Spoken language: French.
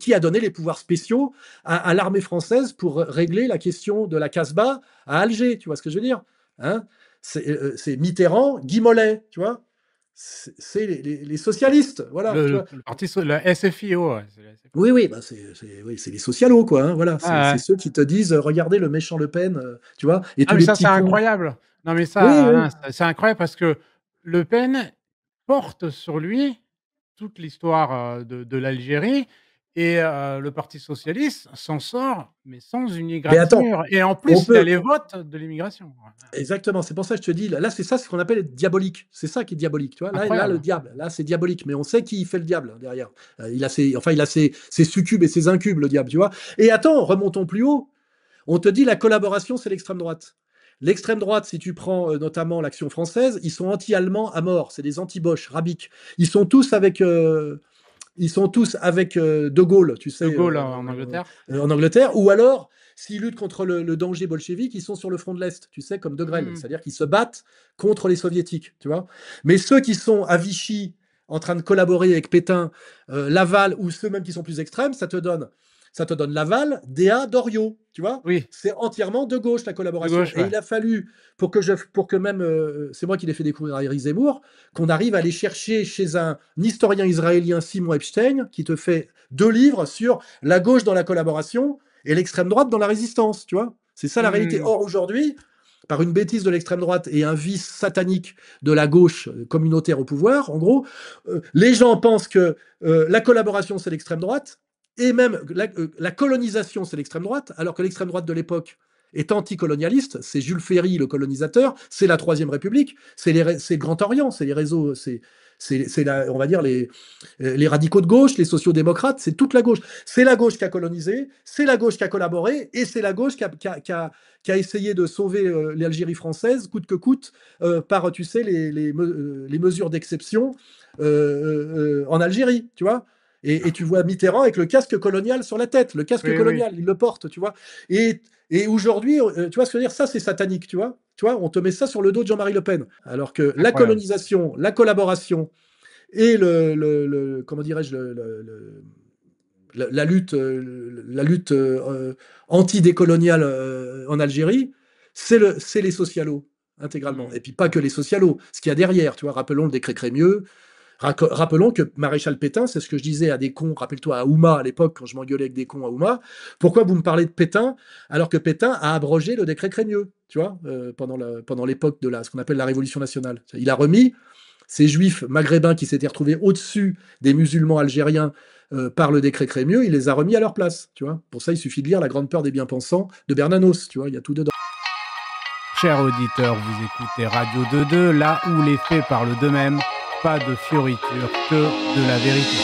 qui a donné les pouvoirs spéciaux à l'armée française pour régler la question de la Casbah à Alger, tu vois ce que je veux dire, hein? C'est Mitterrand, Guy Mollet, tu vois? C'est les socialistes, voilà, tu vois? Le parti la SFIO, ouais, c'est la SFIO. Oui, oui, bah, oui, c'est les socialos, quoi, hein, voilà. Ah C'est ouais. ceux qui te disent, «Regardez le méchant Le Pen», tu vois? Et Ah tous mais les ça, petits c'est cons. incroyable. Non mais Oui, ça, oui. Alain, c'est incroyable parce que Le Pen porte sur lui toute l'histoire, de l'Algérie et le parti socialiste s'en sort, mais sans une Mais attends, égratignure et en on plus, il a peut les votes de l'immigration. exactement, c'est pour ça que je te dis, là, c'est ça ce qu'on appelle être diabolique. C'est ça qui est diabolique, tu vois? Là, le Incroyable. diable, là, c'est diabolique, mais on sait qui fait le diable, hein, derrière. Il a ses succubes et ses incubes, le diable, tu vois? Et attends, remontons plus haut. On te dit la collaboration, c'est l'extrême droite. L'extrême droite, si tu prends notamment l'Action française, ils sont anti-allemands à mort. C'est des anti-Bosch, rabiques. Ils sont tous avec, De Gaulle, tu De sais, Gaulle en Angleterre. en Angleterre. Ou alors, s'ils luttent contre le danger bolchevique, ils sont sur le front de l'Est, tu sais, comme De Grelle. Mmh. C'est-à-dire qu'ils se battent contre les soviétiques, tu vois. Mais ceux qui sont à Vichy en train de collaborer avec Pétain, Laval, ou ceux même qui sont plus extrêmes, ça te donne Laval, Déa, Doriot, tu vois. Oui, C'est entièrement de gauche la de collaboration. gauche, Et ouais. il a fallu, pour que même, c'est moi qui l'ai fait découvrir à Éric Zemmour, qu'on arrive à aller chercher chez un historien israélien, Simon Epstein, qui te fait 2 livres sur la gauche dans la collaboration et l'extrême droite dans la résistance, tu vois. C'est ça la réalité. Mmh. Or, aujourd'hui, par une bêtise de l'extrême droite et un vice satanique de la gauche communautaire au pouvoir, en gros, les gens pensent que la collaboration, c'est l'extrême droite, et même la colonisation, c'est l'extrême droite, alors que l'extrême droite de l'époque est anticolonialiste, c'est Jules Ferry, le colonisateur, c'est la Troisième République, c'est le Grand Orient, c'est les réseaux, on va dire, les radicaux de gauche, les sociaux-démocrates, c'est toute la gauche. C'est la gauche qui a colonisé, c'est la gauche qui a collaboré, et c'est la gauche qui a essayé de sauver l'Algérie française, coûte que coûte, par, tu sais, les mesures d'exception en Algérie, tu vois. Et tu vois Mitterrand avec le casque colonial sur la tête, le casque Oui, oui. colonial, il le porte, tu vois. Et aujourd'hui, tu vois ce que je veux dire, ça c'est satanique, tu vois. Tu vois, on te met ça sur le dos de Jean-Marie Le Pen. Alors que la Incroyable. colonisation, la collaboration et comment dirais-je, la lutte anti-décoloniale en Algérie, c'est les socialos, intégralement. Mmh. Et puis pas que les socialos, ce qu'il y a derrière, tu vois, rappelons le décret Crémieux, rappelons que Maréchal Pétain, c'est ce que je disais à des cons, rappelle-toi à Houma à l'époque, quand je m'engueulais avec des cons à Houma, pourquoi vous me parlez de Pétain alors que Pétain a abrogé le décret Crémieux, tu vois, pendant l'époque de ce qu'on appelle la Révolution nationale. Il a remis ces juifs maghrébins qui s'étaient retrouvés au-dessus des musulmans algériens par le décret Crémieux, il les a remis à leur place, tu vois. Pour ça, il suffit de lire La Grande Peur des Bien-Pensants de Bernanos, tu vois, il y a tout dedans. Chers auditeurs, vous écoutez Radio 22, là où les faits parlent d'eux-mêmes, pas de fioritures, que de la vérité.